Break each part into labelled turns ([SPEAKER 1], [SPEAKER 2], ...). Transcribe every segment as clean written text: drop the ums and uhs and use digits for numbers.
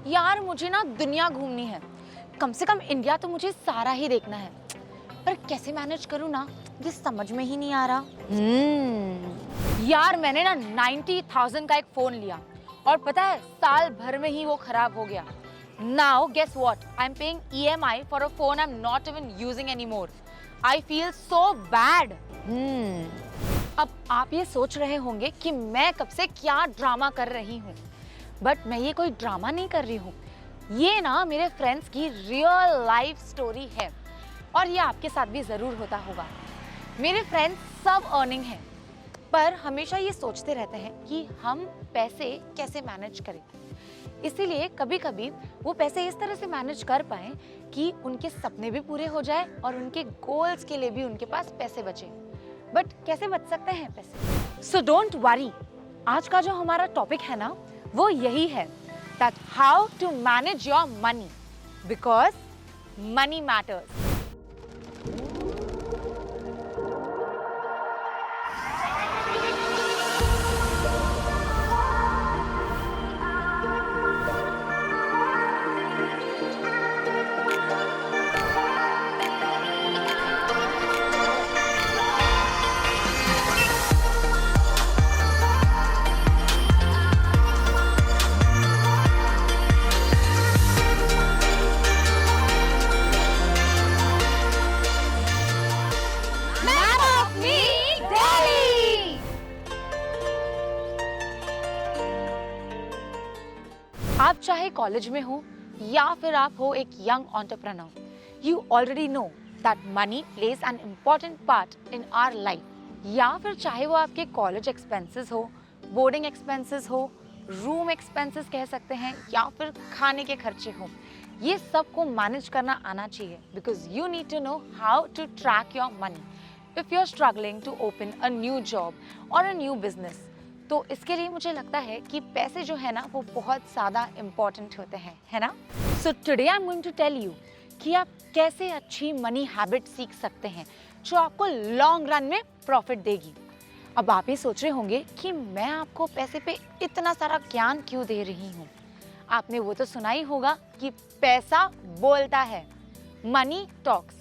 [SPEAKER 1] यार मुझे ना दुनिया घूमनी है, कम से कम इंडिया तो मुझे सारा ही देखना है, पर कैसे मैनेज करूँ ना, ये समझ में ही नहीं आ रहा। यार मैंने ना 90,000 का एक फोन लिया और पता है साल भर में ही वो खराब हो गया। Now guess what? I'm paying EMI for a phone I'm not even using anymore. I feel so bad. अब आप ये सोच रहे होंगे कि मैं कब से क्या ड्रामा कर रही हूँ, बट मैं ये कोई ड्रामा नहीं कर रही हूँ। ये ना मेरे फ्रेंड्स की रियल लाइफ स्टोरी है और ये आपके साथ भी ज़रूर होता होगा। मेरे फ्रेंड्स सब अर्निंग हैं, पर हमेशा ये सोचते रहते हैं कि हम पैसे कैसे मैनेज करें। इसीलिए कभी कभी वो पैसे इस तरह से मैनेज कर पाएं कि उनके सपने भी पूरे हो जाए और उनके गोल्स के लिए भी उनके पास पैसे बचे। बट कैसे बच सकते हैं पैसे? सो डोंट वरी, आज का जो हमारा टॉपिक है ना वो यही है, that how to manage your money, because money matters. आप चाहे कॉलेज में हो या फिर आप हो एक young entrepreneur, you already know that money plays an important part in our life. या फिर चाहे वो आपके कॉलेज एक्सपेंसेस हो, बोर्डिंग एक्सपेंसेस हो, रूम एक्सपेंसेस कह सकते हैं, या फिर खाने के खर्चे हो, ये सब को मैनेज करना आना चाहिए, because you need to know how to track your money if you are struggling to open a new job और अ न्यू बिजनेस। तो इसके लिए मुझे लगता है कि पैसे जो है ना वो बहुत ज़्यादा इम्पॉर्टेंट होते हैं, है ना। So today I am going to tell you कि आप कैसे अच्छी मनी हैबिट सीख सकते हैं जो आपको लॉन्ग रन में प्रॉफिट देगी। अब आप ये सोच रहे होंगे कि मैं आपको पैसे पे इतना सारा ज्ञान क्यों दे रही हूँ। आपने वो तो सुना ही होगा कि पैसा बोलता है, मनी टॉक्स।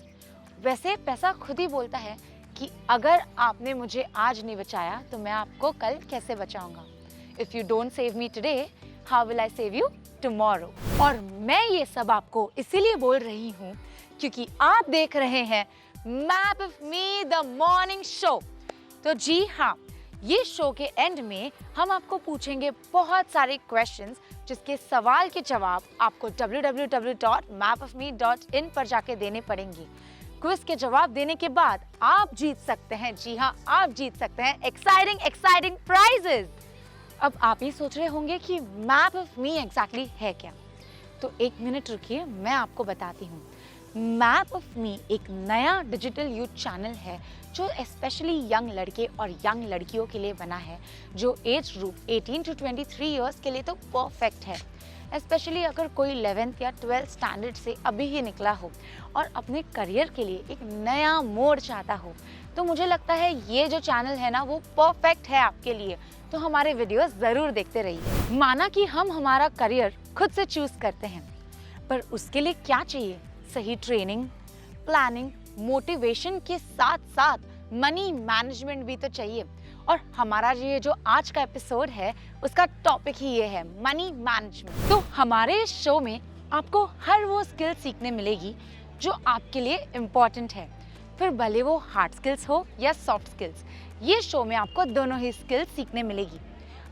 [SPEAKER 1] वैसे पैसा खुद ही बोलता है कि अगर आपने मुझे आज नहीं बचाया तो मैं आपको कल कैसे बचाऊंगा। If you don't save me today, how will I save you tomorrow. और मैं ये सब आपको इसीलिए बोल रही हूँ क्योंकि आप देख रहे हैं map of me the morning show. तो जी हाँ, ये शो के एंड में हम आपको पूछेंगे बहुत सारे क्वेश्चंस जिसके सवाल के जवाब आपको www.mapofme.in पर जाके देने पड़ेंगे। क्विज के जवाब देने के बाद आप जीत सकते हैं, जी हाँ आप जीत सकते हैं एक्साइटिंग प्राइजेस। अब आप ये सोच रहे होंगे कि मैप ऑफ मी एग्जैक्टली है क्या, तो एक मिनट रुकिए, मैं आपको बताती हूँ। मैप ऑफ मी एक नया डिजिटल यूथ चैनल है जो स्पेशली यंग लड़के और यंग लड़कियों के लिए बना है, जो एज ग्रुप 18 to 23 ईयर्स के लिए तो परफेक्ट है। स्पेशली अगर कोई 11th या 12th स्टैंडर्ड से अभी ही निकला हो और अपने करियर के लिए एक नया मोड़ चाहता हो, तो मुझे लगता है ये जो चैनल है ना वो परफेक्ट है आपके लिए। तो हमारे वीडियोस ज़रूर देखते रहिए। माना कि हम हमारा करियर खुद से चूज करते हैं, पर उसके लिए क्या चाहिए? सही ट्रेनिंग, प्लानिंग, मोटिवेशन के साथ साथ मनी मैनेजमेंट भी तो चाहिए। और हमारा ये जो आज का एपिसोड है उसका टॉपिक ही ये है, मनी मैनेजमेंट। तो हमारे इस शो में आपको हर वो स्किल सीखने मिलेगी जो आपके लिए इम्पॉर्टेंट है, फिर भले वो हार्ड स्किल्स हो या सॉफ्ट स्किल्स। ये शो में आपको दोनों ही स्किल्स सीखने मिलेगी।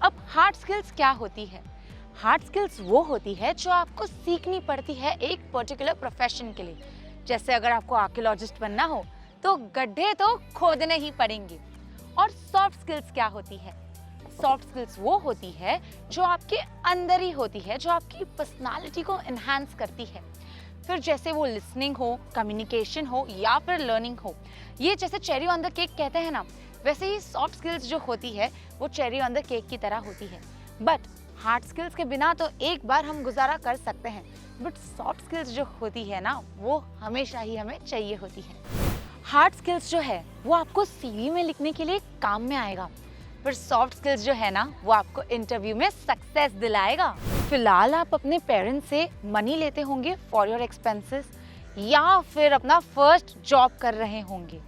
[SPEAKER 1] अब हार्ड स्किल्स क्या होती है? हार्ड स्किल्स वो होती है जो आपको सीखनी पड़ती है एक पर्टिकुलर प्रोफेशन के लिए। जैसे अगर आपको आर्कियोलॉजिस्ट बनना हो तो गड्ढे तो खोदने ही पड़ेंगे। और सॉफ्ट स्किल्स क्या होती है? सॉफ्ट स्किल्स वो होती है जो आपके अंदर ही होती है, जो आपकी पर्सनालिटी को एनहांस करती है। फिर जैसे वो लिसनिंग हो, कम्युनिकेशन हो या फिर लर्निंग हो, ये जैसे चेरी ऑन द केक कहते हैं ना, वैसे ही सॉफ्ट स्किल्स जो होती है वो चेरी ऑन द केक की तरह होती है। बट हार्ड स्किल्स के बिना तो एक बार हम गुजारा कर सकते हैं, बट सॉफ्ट स्किल्स जो होती है ना वो हमेशा ही हमें चाहिए होती है। हार्ड स्किल्स जो है वो आपको सीवी में लिखने के लिए काम में आएगा, पर सॉफ्ट स्किल्स जो है ना वो आपको इंटरव्यू में सक्सेस दिलाएगा। फिलहाल आप अपने पेरेंट्स से मनी लेते होंगे फॉर योर एक्सपेंसेस या फिर अपना फर्स्ट जॉब कर रहे होंगे,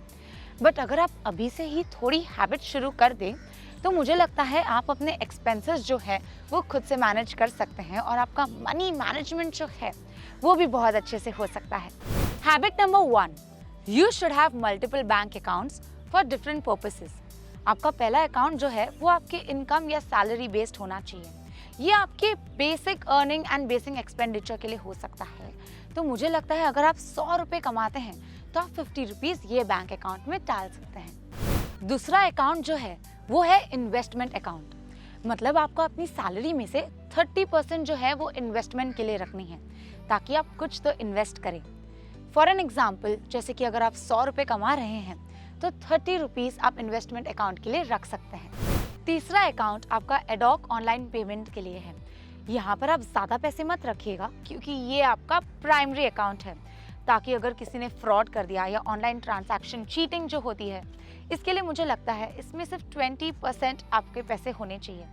[SPEAKER 1] बट अगर आप अभी से ही थोड़ी हैबिट शुरू कर दें तो मुझे लगता है आप अपने एक्सपेंसेस जो है वो खुद से मैनेज कर सकते हैं और आपका मनी मैनेजमेंट जो है वो भी बहुत अच्छे से हो सकता है। Habit number 1, you should have multiple bank accounts for different purposes. आपका पहला अकाउंट जो है वो आपके इनकम या सैलरी बेस्ड होना चाहिए। ये आपके basic earning and basic expenditure के लिए हो सकता है। तो मुझे लगता है अगर आप 100 रुपये कमाते हैं तो आप 50 रुपीज़ ये बैंक अकाउंट में डाल सकते हैं। दूसरा अकाउंट जो है वो है इन्वेस्टमेंट अकाउंट, मतलब आपको अपनी सैलरी में से 30% जो है वो इन्वेस्टमेंट के लिए रखनी है ताकि आप कुछ तो इन्वेस्ट करें। फॉर एन एग्जाम्पल, जैसे कि अगर आप 100 रुपये कमा रहे हैं तो 30 रुपीज़ आप इन्वेस्टमेंट अकाउंट के लिए रख सकते हैं। तीसरा अकाउंट आपका एडॉक ऑनलाइन पेमेंट के लिए है। यहाँ पर आप ज़्यादा पैसे मत रखिएगा क्योंकि ये आपका प्राइमरी अकाउंट है, ताकि अगर किसी ने फ्रॉड कर दिया या ऑनलाइन ट्रांजैक्शन चीटिंग जो होती है, इसके लिए मुझे लगता है इसमें सिर्फ 20% आपके पैसे होने चाहिए।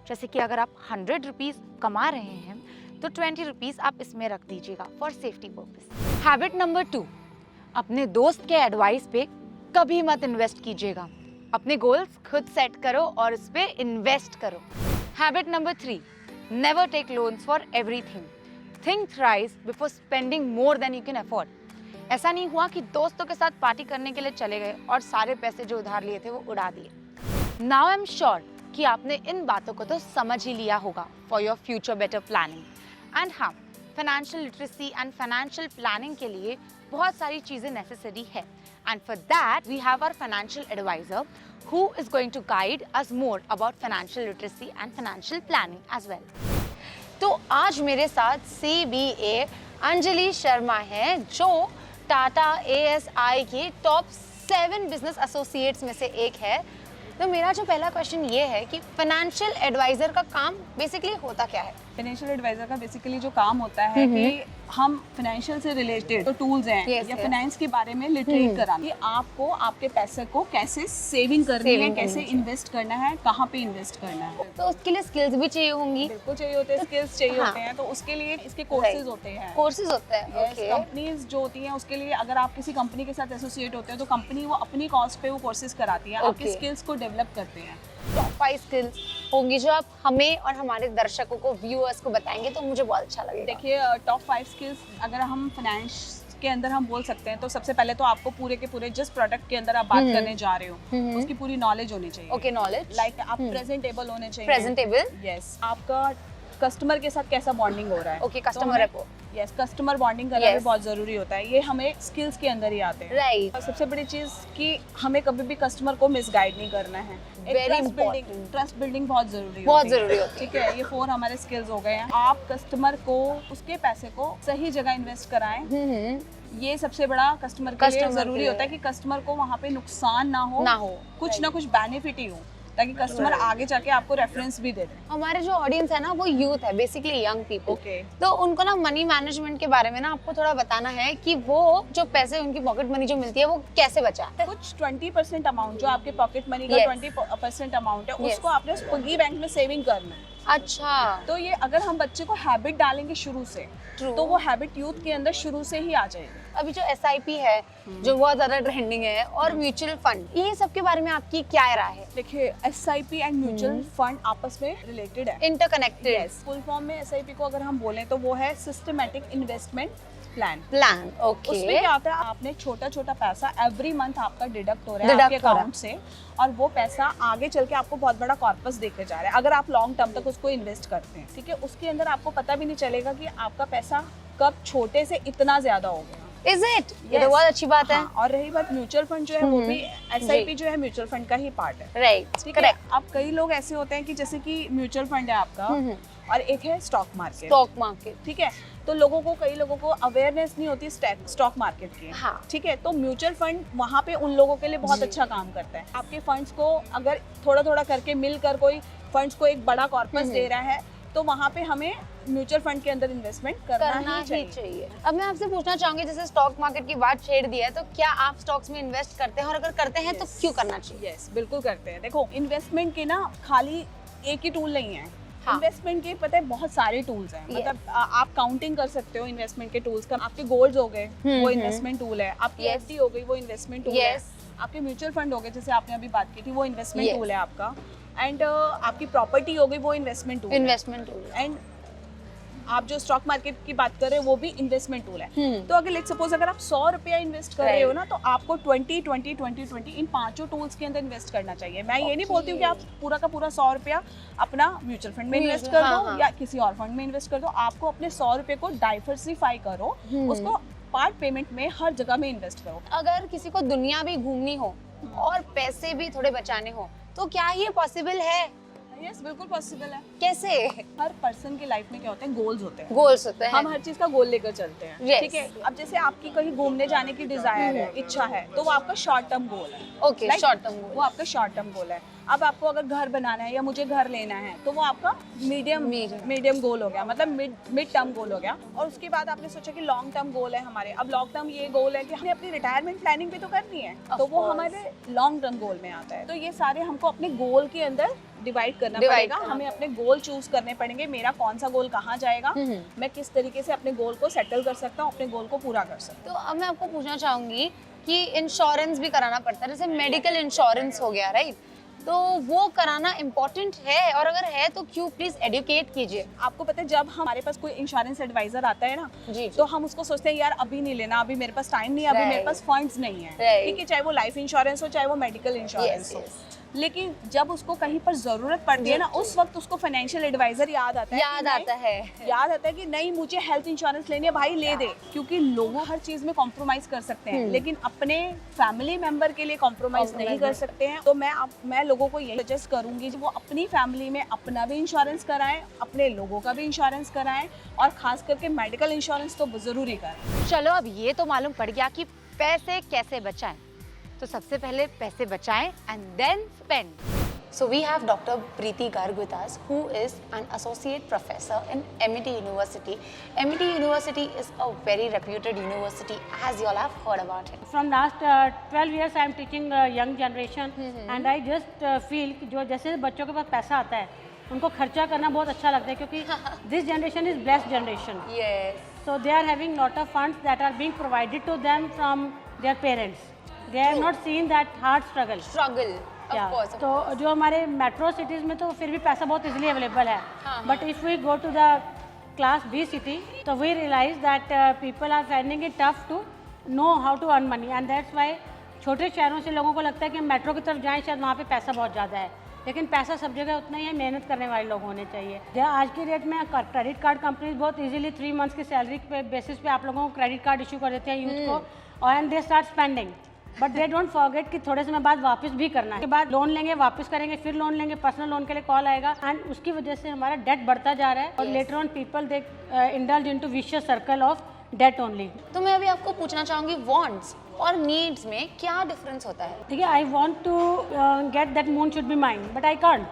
[SPEAKER 1] जैसे कि अगर आप 100 रुपीज़ कमा रहे हैं तो 20 रुपीज़ आप इसमें रख दीजिएगा for safety purpose. Habit number 2, अपने दोस्त के एडवाइस पे कभी मत इन्वेस्ट कीजिएगा। अपने गोल्स खुद सेट करो और उस पर इन्वेस्ट करो। Habit number 3, never take loans for everything. Think thrice before spending more than you can afford. ऐसा नहीं हुआ कि दोस्तों के साथ पार्टी करने के लिए चले गए और सारे पैसे जो उधार लिए थे वो उड़ा दिए। नाउ आई एम श्योर कि आपने इन बातों को तो समझ ही लिया होगा for your future better planning. And हाँ, financial literacy and financial planning के लिए बहुत सारी चीज़ें नेसेसरी है, and for that we have our financial advisor who is going to guide us more about financial literacy and financial planning as well. तो आज मेरे साथ CBA अंजलि शर्मा है जो टाटा ASI के टॉप 7 बिजनेस एसोसिएट्स में से एक है। तो मेरा जो पहला क्वेश्चन ये है कि फाइनेंशियल एडवाइजर का काम बेसिकली होता क्या है?
[SPEAKER 2] फाइनेंशियल एडवाइजर का बेसिकली जो काम होता है कि हम फाइनेंशियल से रिलेटेड जो टूल्स हैं या फाइनेंस के बारे में लिटरेट कराना कि आपको आपके पैसे को कैसे सेविंग करनी है, कैसे इन्वेस्ट करना है, कहाँ पे इन्वेस्ट करना है।
[SPEAKER 1] तो उसके लिए स्किल्स भी चाहिए होंगी।
[SPEAKER 2] बिल्कुल चाहिए होते हैं, स्किल्स चाहिए होते हैं। तो उसके लिए इसके कोर्सेज होते हैं।
[SPEAKER 1] कोर्सेज होते हैं।
[SPEAKER 2] कंपनीज जो होती हैं उसके लिए अगर आप किसी कंपनी के साथ एसोसिएट होते हैं तो कंपनी वो अपनी कॉस्ट पे वो कोर्सेज कराती है, आपके स्किल्स को डेवलप करते हैं।
[SPEAKER 1] टॉप 5 स्किल्स होंगी जो आप हमें और हमारे दर्शकों को, व्यूअर्स को बताएंगे तो मुझे बहुत अच्छा लगेगा।
[SPEAKER 2] देखिए, टॉप 5 स्किल्स अगर हम फाइनेंस के अंदर हम बोल सकते हैं तो सबसे पहले तो आपको पूरे के पूरे जिस प्रोडक्ट के अंदर आप बात करने जा रहे हो उसकी पूरी नॉलेज होनी चाहिए।
[SPEAKER 1] ओके, नॉलेज
[SPEAKER 2] लाइक आप प्रेजेंटेबल होने चाहिए।
[SPEAKER 1] Presentable,
[SPEAKER 2] yes. आपका कस्टमर के साथ कैसा बॉन्डिंग हो रहा है।
[SPEAKER 1] Okay, customer repo.
[SPEAKER 2] Yes, customer bonding करना भी बहुत जरूरी होता है। ये हमें स्किल्स के अंदर ही आते हैं।
[SPEAKER 1] राइट।
[SPEAKER 2] और सबसे बड़ी चीज कि हमें कभी भी कस्टमर को मिसगाइड नहीं करना है। ट्रस्ट बिल्डिंग बहुत जरूरी होती है। ठीक है, ये 4 हमारे स्किल्स हो गए हैं। आप कस्टमर को उसके पैसे को सही जगह इन्वेस्ट कराएं। ये सबसे बड़ा कस्टमर के लिए जरूरी होता है कि कस्टमर को वहाँ पे नुकसान ना हो, कुछ ना कुछ बेनिफिट ही हो, ताकि कस्टमर आगे जाके आपको रेफरेंस भी दे दे।
[SPEAKER 1] हमारे जो ऑडियंस है ना वो यूथ है, बेसिकली यंग पीपल।
[SPEAKER 2] ओके।
[SPEAKER 1] तो उनको ना मनी मैनेजमेंट के बारे में ना आपको थोड़ा बताना है कि वो जो पैसे उनकी पॉकेट मनी जो मिलती है वो कैसे बचाए।
[SPEAKER 2] कुछ 20% अमाउंट जो आपके पॉकेट मनी का 20% अमाउंट है उसको आपने पिगी बैंक में सेविंग करना है।
[SPEAKER 1] अच्छा।
[SPEAKER 2] तो ये अगर हम बच्चे को हैबिट डालेंगे शुरू से तो वो हैबिट यूथ के अंदर शुरू से ही आ जाएगी।
[SPEAKER 1] अभी जो SIP है जो बहुत ज्यादा ट्रेंडिंग है और म्यूचुअल फंड, ये सब के बारे में आपकी क्या राय है?
[SPEAKER 2] देखिए, SIP एंड म्यूचुअल फंड आपस में रिलेटेड है,
[SPEAKER 1] इंटरकनेक्टेड।
[SPEAKER 2] फुल फॉर्म में SIP को अगर हम बोलें तो वो है सिस्टमैटिक इन्वेस्टमेंट प्लान।
[SPEAKER 1] ओके।
[SPEAKER 2] उसमें क्या होता है, आपने छोटा छोटा पैसा एवरी मंथ आपका डिडक्ट हो रहा है आपके अकाउंट से, और वो पैसा आगे चल के आपको बहुत बड़ा कॉर्पस देके जा रहा है अगर आप लॉन्ग टर्म तक उसको इन्वेस्ट करते हैं। ठीक है, उसके अंदर आपको पता भी नहीं चलेगा कि आपका पैसा कब छोटे से इतना ज्यादा हो गया।
[SPEAKER 1] Is it? ये तो बहुत अच्छी बात है।
[SPEAKER 2] और रही बात म्यूचुअल फंड जो है वो भी SIP जो है म्यूचुअल फंड का ही पार्ट है।
[SPEAKER 1] राइट,
[SPEAKER 2] ठीक है। अब कई लोग ऐसे होते हैं कि जैसे कि म्यूचुअल फंड है आपका और एक है स्टॉक मार्केट। ठीक है, तो कई लोगों को अवेयरनेस नहीं होती स्टॉक मार्केट की।
[SPEAKER 1] हाँ।
[SPEAKER 2] ठीक है, तो म्यूचुअल फंड वहाँ पे उन लोगों के लिए बहुत अच्छा काम करता है। आपके फंड्स को अगर थोड़ा थोड़ा करके मिलकर कोई फंड्स को एक बड़ा कॉर्पस दे रहा है तो वहाँ पे हमें म्यूचुअल फंड के अंदर इन्वेस्टमेंट करना ही चाहिए।
[SPEAKER 1] अब मैं आपसे पूछना चाहूंगी, जैसे स्टॉक मार्केट की बात छेड़ दी है, तो क्या आप स्टॉक्स में इन्वेस्ट करते हैं, और अगर करते हैं तो क्यों करना चाहिए?
[SPEAKER 2] यस, बिल्कुल करते हैं। देखो, इन्वेस्टमेंट के ना खाली एक ही टूल नहीं है। इन्वेस्टमेंट के पता है बहुत सारे टूल्स हैं। मतलब आप काउंटिंग कर सकते हो इन्वेस्टमेंट के टूल्स का। आपके गोल्ड्स हो गए, वो इन्वेस्टमेंट टूल है। आपकी एफडी हो गई, वो इन्वेस्टमेंट टूल है। आपके म्यूचुअल फंड हो गए, जैसे आपने अभी बात की थी, वो इन्वेस्टमेंट टूल है आपका। एंड आपकी प्रॉपर्टी हो गई, वो इन्वेस्टमेंट टूल है। एंड आप जो स्टॉक मार्केट की बात कर रहे हो, वो भी इन्वेस्टमेंट टूल है। तो अगर लेट्स सपोज अगर आप 100 रुपया इन्वेस्ट कर रहे हो ना, तो आपको 20 इन पांचों टूल्स के अंदर इन्वेस्ट करना चाहिए। मैं ये नहीं बोलती हूँ कि आप पूरा का पूरा 100 रुपया अपना म्यूचुअल फंड में इन्वेस्ट कर दो या किसी और फंड में इन्वेस्ट कर दो। आपको अपने 100 रुपये को डाइवर्सिफाई करो, उसको पार्ट पेमेंट में हर जगह में इन्वेस्ट करो।
[SPEAKER 1] अगर किसी को दुनिया भी घूमनी हो और पैसे भी थोड़े बचाने हो, तो क्या ये पॉसिबल है?
[SPEAKER 2] यस, बिल्कुल पॉसिबल है।
[SPEAKER 1] कैसे?
[SPEAKER 2] हर पर्सन की लाइफ में क्या होते हैं, गोल्स होते हैं।
[SPEAKER 1] गोल्स होते हैं,
[SPEAKER 2] हम हर चीज का गोल लेकर चलते हैं।
[SPEAKER 1] yes.
[SPEAKER 2] ठीक है, अब जैसे आपकी कहीं घूमने जाने की डिजायर है, इच्छा है, तो वो आपका शॉर्ट टर्म गोल है।
[SPEAKER 1] ओके, शॉर्ट टर्म गोल,
[SPEAKER 2] वो आपका शॉर्ट टर्म गोल है। अब आपको अगर घर बनाना है या मुझे घर लेना है, तो वो आपका मीडियम गोल हो गया, मतलब मिड टर्म गोल हो गया। और उसके बाद आपने सोचा कि लॉन्ग टर्म गोल है हमारे। अब लॉन्ग टर्म ये गोल है कि हमें अपनी रिटायरमेंट प्लानिंग भी तो करनी है, तो वो हमारे लॉन्ग टर्म गोल में आता है। तो ये सारे हमको अपने गोल के अंदर डिवाइड करना पड़ेगा। हमें अपने गोल चूज करने पड़ेंगे। मेरा कौन सा गोल कहाँ जाएगा, मैं किस तरीके से अपने गोल को सेटल कर सकता हूँ, अपने गोल को पूरा कर सकता हूँ।
[SPEAKER 1] तो अब मैं आपको पूछना चाहूंगी कि इंश्योरेंस भी कराना पड़ता है, जैसे मेडिकल इंश्योरेंस हो गया, राइट? तो वो कराना इम्पोर्टेंट है, और अगर है तो क्यों? प्लीज एडुकेट कीजिए।
[SPEAKER 2] आपको पता है, जब हमारे पास कोई इंश्योरेंस एडवाइजर आता है ना,
[SPEAKER 1] जी,
[SPEAKER 2] तो हम उसको सोचते हैं यार अभी नहीं लेना, अभी मेरे पास टाइम नहीं है, अभी मेरे पास फंड्स नहीं है। ठीक है, चाहे वो लाइफ इंश्योरेंस हो, चाहे वो मेडिकल इंश्योरेंस हो। लेकिन जब उसको कहीं पर जरूरत पड़ती है ना, उस वक्त उसको फाइनेंशियल एडवाइजर याद आता है कि नहीं, मुझे हेल्थ इंश्योरेंस लेनी है, भाई ले दे। क्योंकि लोग हर चीज में कॉम्प्रोमाइज कर सकते हैं, लेकिन अपने फैमिली मेंबर के लिए कॉम्प्रोमाइज नहीं कर सकते हैं। तो मैं लोगों को यही सजेस्ट करूंगी कि वो अपनी फैमिली में अपना भी इंश्योरेंस कराएं, अपने लोगों का भी इंश्योरेंस कराएं, और खास करके मेडिकल इंश्योरेंस तो जरूरी कराएं।
[SPEAKER 1] चलो, अब ये तो मालूम पड़ गया कि पैसे कैसे बचाएं। तो सबसे पहले पैसे बचाएं and then spend. So we have Dr. Preeti Garg with us, who is an associate professor in MIT University. MIT University is a very reputed university, as you all have heard about it.
[SPEAKER 3] From last 12 years I am teaching young generation, and I just feel कि जो जैसे बच्चों के पास पैसा आता है, उनको खर्चा करना बहुत अच्छा लगता है, क्योंकि this generation is blessed generation.
[SPEAKER 1] Yes.
[SPEAKER 3] So they are having lot of funds that are being provided to them from their parents. They have not seen that hard struggle. Of course. तो जो हमारे metro cities में तो फिर भी पैसा बहुत easily available है, but if we go to the class B city, तो we realize that people are finding it tough to know how to earn money, and that's why छोटे शहरों से लोगों को लगता है कि हम मेट्रो की तरफ जाएं, शायद वहाँ पे पैसा बहुत ज़्यादा है। लेकिन पैसा सब जगह उतना ही है, मेहनत करने वाले लोग होने चाहिए। आज की डेट में क्रेडिट कार्ड कंपनीज बहुत इजीली 3 मंथ्स की सैलरी पे बेसिस पे आप लोगों को क्रेडिट कार्ड इशू कर देते हैं यूथ को, और and they start spending, but they don't forget कि थोड़े समय बाद वापस भी करना है। उसके बाद लोन लेंगे, वापस करेंगे, फिर लोन लेंगे, पर्सनल लोन के लिए कॉल आएगा, एंड उसकी वजह से हमारा डेट बढ़ता जा रहा है, और later on people they indulge into vicious circle of debt only.
[SPEAKER 1] तो मैं अभी आपको पूछना चाहूंगी, वांट्स और नीड्स में क्या डिफरेंस होता है?
[SPEAKER 3] ठीक है, I want to get that moon should be mine, but I can't.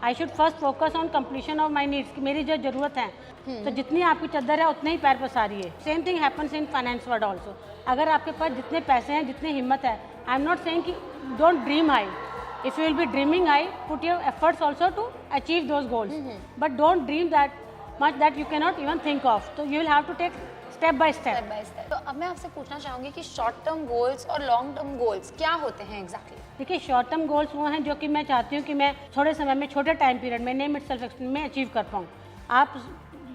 [SPEAKER 3] I should first focus on completion of my needs, कि मेरी जो जरूरत है, तो जितनी आपकी चादर है उतने ही पैर पसारी है। Same thing happens in finance world also. अगर आपके पास जितने पैसे हैं, जितनी हिम्मत है, आई एम नॉट सेइंग कि don't dream high, if you will be dreaming high, put your efforts also to achieve those goals, but don't dream that much that you can not even think of. तो you will have to take step by step.
[SPEAKER 1] तो अब मैं आपसे पूछना चाहूंगी कि short term goals और long term goals क्या होते हैं एग्जैक्टली?
[SPEAKER 3] देखिए, शॉर्ट टर्म गोल्स वो हैं जो कि मैं चाहती हूँ कि मैं थोड़े समय में, छोटे टाइम पीरियड में, नेम इटसेल्फ एक्सटेंड में अचीव कर पाऊँ। आप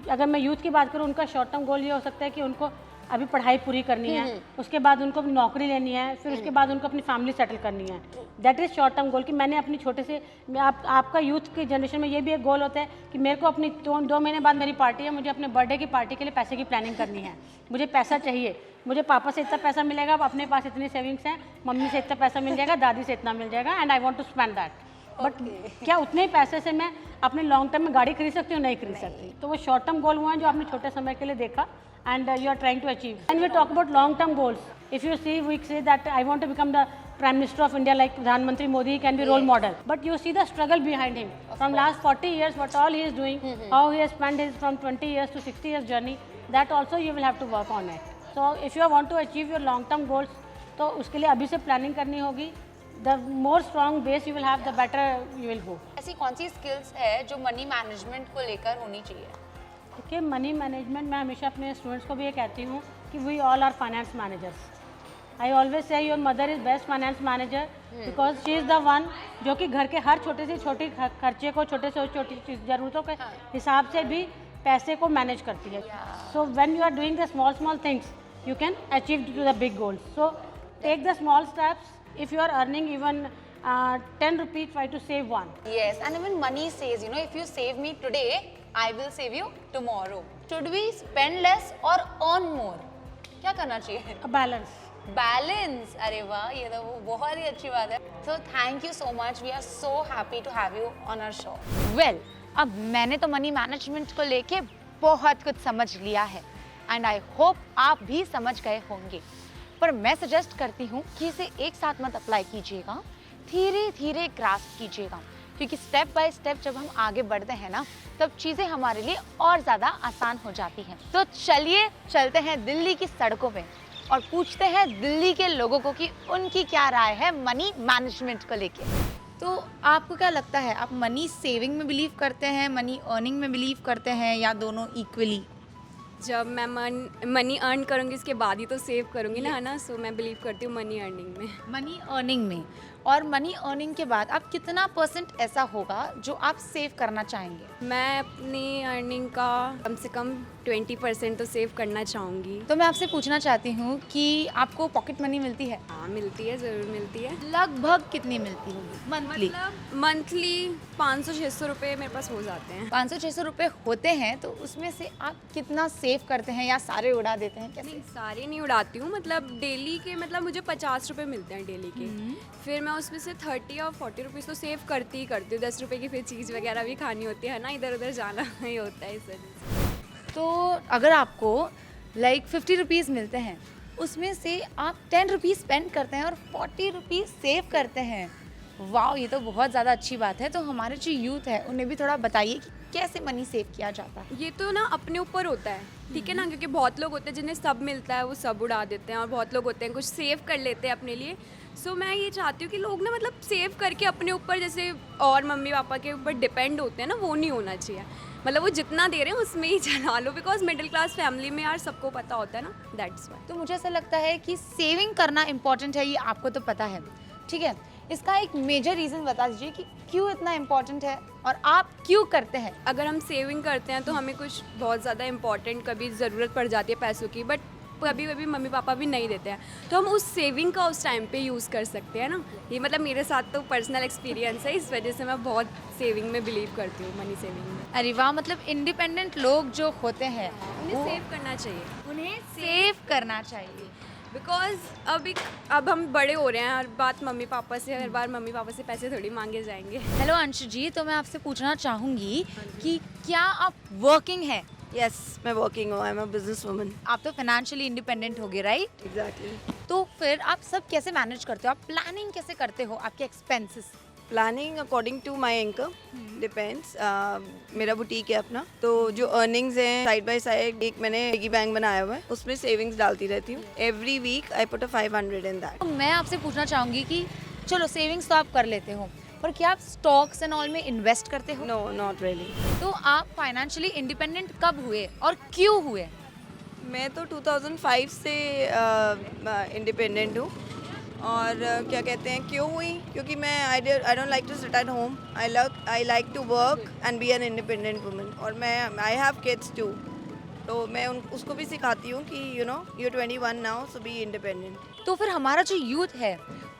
[SPEAKER 3] अगर मैं यूथ की बात करूँ, उनका शॉर्ट टर्म गोल ये हो सकता है कि उनको अभी पढ़ाई पूरी करनी है, उसके बाद उनको नौकरी लेनी है, फिर उसके बाद उनको अपनी फैमिली सेटल करनी है। That is short term goal. कि मैंने अपनी छोटे से, आपका यूथ की जनरेशन में ये भी एक गोल होता है कि मेरे को अपनी 2 महीने बाद मेरी पार्टी है, मुझे अपने बर्थडे की पार्टी के लिए पैसे की प्लानिंग करनी है, मुझे पैसा चाहिए, मुझे पापा से इतना पैसा मिलेगा, अपने पास इतनी सेविंग्स हैं, मम्मी से इतना पैसा मिल जाएगा, दादी से इतना मिल जाएगा, and I want to spend that. But क्या उतने ही पैसे से मैं अपने लॉन्ग टर्म में गाड़ी खरीद सकती हूँ? नहीं खरीद सकती। तो वो शॉर्ट टर्म गोल हुआ है जो आपने छोटे समय के लिए देखा, and you are trying to achieve. And we talk about long term goals. If you see, we say that I want to become the Prime Minister of India like Pradhan Mantri Modi can be role model. But you see the struggle behind him. From last 40 years, what all he is doing, how he has spent his from 20 years to 60 years journey, that also you will have to work on it. So if you want to achieve your long-term goals, तो उसके लिए अभी से planning करनी होगी. The more strong base you will have, the better you will go.
[SPEAKER 1] ऐसी कौन सी skills है जो मनी मैनेजमेंट को लेकर होनी चाहिए?
[SPEAKER 3] देखिए मनी मैनेजमेंट मैं हमेशा अपने स्टूडेंट्स को भी ये कहती हूँ कि we all are finance managers. I always say your mother is best finance manager because she is the one जो कि घर के हर छोटे से छोटी खर्चे को छोटे से छोटी ज़रूरतों के हिसाब से भी पैसे को मैनेज करती है. So when you are doing the small things you can achieve to the big goals. So take the small steps. If you are earning even 10 rupees, try to save one.
[SPEAKER 1] Yes, and even money says, you know, if you save me today, I will save you tomorrow. Should we spend less or earn more? क्या करना चाहिए?
[SPEAKER 3] A balance.
[SPEAKER 1] Balance. अरे वाह, ये तो वो बहुत ही अच्छी बात है. So thank you so much. We are so happy to have you on our show. Well, अब मैंने तो मनी मैनेजमेंट को लेके बहुत कुछ समझ लिया है एंड आई होप आप भी समझ गए होंगे. पर मैं सजेस्ट करती हूँ कि इसे एक साथ मत अप्लाई कीजिएगा, धीरे धीरे ग्रास्प कीजिएगा, क्योंकि स्टेप बाय स्टेप जब हम आगे बढ़ते हैं ना तब चीज़ें हमारे लिए और ज़्यादा आसान हो जाती हैं. तो चलिए चलते हैं दिल्ली की सड़कों पे और पूछते हैं दिल्ली के लोगों को कि उनकी क्या राय है मनी मैनेजमेंट को लेके. तो आपको क्या लगता है, आप मनी सेविंग में बिलीव करते हैं, मनी अर्निंग में बिलीव करते हैं, या दोनों इक्वली?
[SPEAKER 4] जब मैं मनी अर्न करूँगी उसके बाद ही तो सेव करूँगी ना, है ना. सो मैं बिलीव करती हूँ मनी अर्निंग में.
[SPEAKER 1] मनी अर्निंग में. और मनी अर्निंग के बाद आप कितना परसेंट ऐसा होगा जो आप सेव करना चाहेंगे?
[SPEAKER 4] मैं अपनी अर्निंग का कम से कम 20% तो सेव करना चाहूँगी.
[SPEAKER 1] तो मैं आपसे पूछना चाहती हूँ कि आपको पॉकेट मनी मिलती है?
[SPEAKER 4] हाँ मिलती है, ज़रूर मिलती है.
[SPEAKER 1] लगभग कितनी मिलती होगी मंथली?
[SPEAKER 4] मतलब मंथली 500-600 रुपये मेरे पास हो जाते हैं.
[SPEAKER 1] 500-600 रुपये होते हैं, तो उसमें से आप कितना सेव करते हैं या सारे उड़ा देते हैं? कैसे?
[SPEAKER 4] नहीं, सारे नहीं उड़ाती हूँ. मतलब डेली के मतलब मुझे 50 रुपये मिलते हैं डेली के. फिर मैं उसमें से 30 और 40 रुपीज़ तो सेव करती ही करती हूँ. 10 रुपये की फिर चीज़ वगैरह भी खानी होती है ना, इधर उधर जाना ही होता है इस वजह से.
[SPEAKER 1] तो अगर आपको लाइक 50 रुपीज़ मिलते हैं, उसमें से आप 10 रुपीज़ स्पेंड करते हैं और 40 रुपीज़ सेव करते हैं. वाह, ये तो बहुत ज़्यादा अच्छी बात है. तो हमारे जो यूथ है उन्हें भी थोड़ा बताइए कि कैसे मनी सेव किया जाता है.
[SPEAKER 4] ये तो ना अपने ऊपर होता है, ठीक है ना, क्योंकि बहुत लोग होते हैं जिन्हें सब मिलता है वो सब उड़ा देते हैं, और बहुत लोग होते हैं कुछ सेव कर लेते हैं अपने लिए. सो मैं ये चाहती हूँ कि लोग ना मतलब सेव करके अपने ऊपर जैसे और मम्मी पापा के ऊपर डिपेंड होते हैं ना, वो नहीं होना चाहिए. मतलब वो जितना दे रहे हैं उसमें ही चला लो, बिकॉज मिडिल क्लास फैमिली में यार सबको पता होता है ना, दैट्स व्हाई.
[SPEAKER 1] तो मुझे ऐसा लगता है कि सेविंग करना इम्पॉर्टेंट है, ये आपको तो पता है, ठीक है. इसका एक मेजर रीज़न बता दीजिए कि क्यों इतना इम्पॉर्टेंट है और आप क्यों करते हैं.
[SPEAKER 4] अगर हम सेविंग करते हैं तो हमें कुछ बहुत ज़्यादा इंपॉर्टेंट कभी ज़रूरत पड़ जाती है पैसों की, बट कभी कभी मम्मी पापा भी नहीं देते हैं, तो हम उस सेविंग का उस टाइम पे यूज़ कर सकते हैं ना. ये मतलब मेरे साथ तो पर्सनल एक्सपीरियंस है, इस वजह से मैं बहुत सेविंग में बिलीव करती हूँ, मनी सेविंग में.
[SPEAKER 1] अरे वाह, मतलब इंडिपेंडेंट लोग जो होते हैं
[SPEAKER 4] उन्हें सेव करना चाहिए,
[SPEAKER 1] उन्हें सेव करना चाहिए.
[SPEAKER 4] बिकॉज अब हम बड़े हो रहे हैं, हर बात मम्मी पापा से, हर बार मम्मी पापा से पैसे थोड़ी मांगे जाएंगे.
[SPEAKER 1] हेलो अंशु जी, तो मैं आपसे पूछना चाहूँगी कि क्या आप वर्किंग हैं?
[SPEAKER 5] यस, मैं वर्किंग हूँ. I am a business woman.
[SPEAKER 1] आप तो फाइनेंशियली इंडिपेंडेंट हो गए, राइट?
[SPEAKER 5] एग्जैक्टली.
[SPEAKER 1] तो फिर आप सब कैसे मैनेज करते हो, आप प्लानिंग कैसे करते हो आपके expenses?
[SPEAKER 5] Planning according to my income depends. मेरा बुटीक है अपना, तो जो अर्निंग्स हैं साइड बाय साइड एक मैंने पिगी बैंक बनाया हुआ है, उसमें सेविंग्स डालती रहती हूँ. Every week I put a 500 in that.
[SPEAKER 1] तो मैं आपसे पूछना चाहूँगी कि चलो सेविंग्स तो आप कर लेते हो, पर क्या आप स्टॉक्स एंड ऑल में इन्वेस्ट करते हो?
[SPEAKER 5] No, not really.
[SPEAKER 1] तो आप फाइनेंशियली इंडिपेंडेंट कब हुए और क्यों हुए?
[SPEAKER 5] मैं तो 2005 से इंडिपेंडेंट हूँ. और क्या कहते हैं क्यों हुई, क्योंकि मैं I don't like to sit at home. I like to work and be an independent woman. और मैं आई हैव किड्स टू, तो मैं उसको भी सिखाती हूँ कि you know you 21 now, so be independent.
[SPEAKER 1] तो फिर हमारा जो यूथ है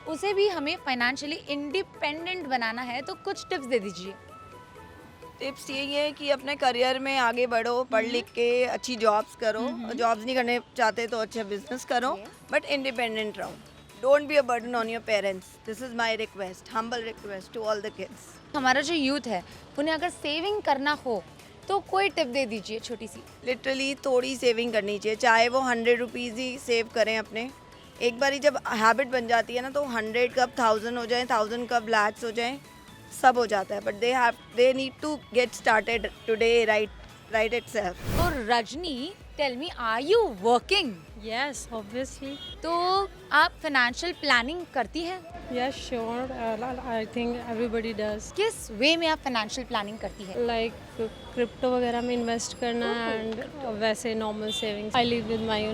[SPEAKER 1] उसे भी हमें फाइनेंशियली इंडिपेंडेंट बनाना है, तो कुछ टिप्स दे दीजिए.
[SPEAKER 5] टिप्स यही है कि अपने करियर में आगे बढ़ो, पढ़ लिख के अच्छी जॉब्स करो. जॉब्स नहीं करने चाहते तो अच्छा बिजनेस करो, बट इंडिपेंडेंट रहो. Don't be a burden on your parents. This is my request, humble request to all the kids.
[SPEAKER 1] हमारा जो यूथ है उन्हें अगर सेविंग करना हो तो कोई टिप दे दीजिए छोटी सी.
[SPEAKER 5] लिटरली थोड़ी सेविंग करनी चाहिए, चाहे वो 100 रुपीज़ ही सेव करें अपने, एक बारी जब हैबिट बन जाती है ना, तो 100 कब 1000 हो जाए, 1000 कब लैक्स हो जाए, सब हो जाता है. But they need to get started today, right itself.
[SPEAKER 1] तो Rajni, tell me, are you working?
[SPEAKER 6] Yes, obviously.
[SPEAKER 1] तो आप फाइनेंशियल प्लानिंग करती हैं?
[SPEAKER 6] Yes, sure. I think everybody does.
[SPEAKER 1] किस वे में आप फाइनेंशियल प्लानिंग करती है?
[SPEAKER 6] Like क्रिप्टो वगैरह में इन्वेस्ट करना एंड वैसे normal savings. I live with my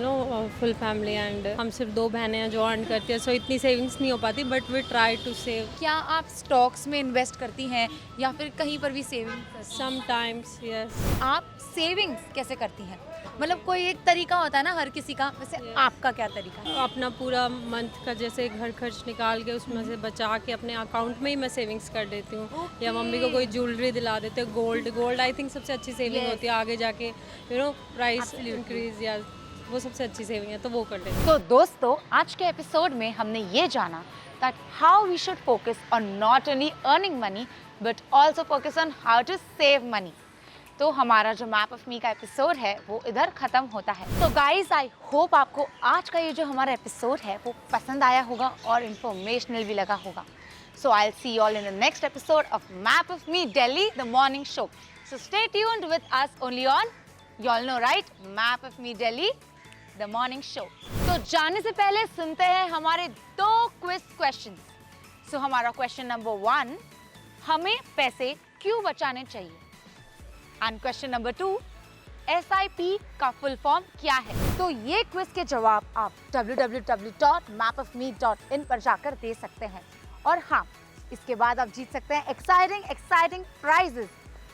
[SPEAKER 6] full family and हम सिर्फ 2 बहनें हैं जो अर्न करती है, सो इतनी सेविंग्स नहीं हो पाती, but we try to save.
[SPEAKER 1] क्या आप स्टॉक्स में इन्वेस्ट करती हैं या फिर कहीं पर भी सेविंग?
[SPEAKER 6] Sometimes yes.
[SPEAKER 1] आप सेविंग्स कैसे करती हैं? मतलब कोई एक तरीका होता है ना हर किसी का, वैसे आपका क्या तरीका है?
[SPEAKER 6] अपना पूरा मंथ का जैसे घर खर्च निकाल के उसमें से बचा के अपने अकाउंट में ही मैं सेविंग्स कर देती हूँ. या मम्मी को कोई ज्वेलरी दिला देते हैं, गोल्ड आई थिंक सबसे अच्छी सेविंग होती है. आगे जाके प्राइस इंक्रीज या वो सबसे अच्छी सेविंग है, तो वो कर देते हैं.
[SPEAKER 1] तो दोस्तों, आज के एपिसोड में हमने ये जाना that how we should focus on not only earning money but also focus on how to save money. तो हमारा जो मैप ऑफ मी का एपिसोड है वो इधर खत्म होता है. तो गाइज, आई होप आपको आज का ये जो हमारा एपिसोड है वो पसंद आया होगा और इंफॉर्मेशनल भी लगा होगा. So I will see you all in the next episode of map of me Delhi, the morning show. So stay tuned with us only on, you all know right, map of me Delhi, the morning show. तो जाने से पहले सुनते हैं हमारे 2 quiz questions. सो हमारा question number 1, हमें पैसे क्यों बचाने चाहिए? एंड क्वेश्चन नंबर 2, SIP का फुल फॉर्म क्या है? तो ये क्विज के जवाब आप www.mapofme.in पर जाकर दे सकते हैं. और हाँ, इसके बाद आप जीत सकते हैं एक्साइटिंग प्राइजेस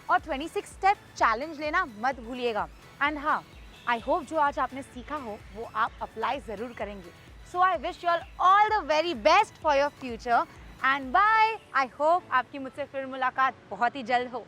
[SPEAKER 1] और 26 स्टेप चैलेंज लेना मत भूलिएगा. एंड हाँ, आई होप जो आज आपने सीखा हो वो आप अप्लाई ज़रूर करेंगे. So I wish you all the very best for your future and bye. I hope आपकी मुझसे फिर मुलाकात बहुत ही जल्द हो.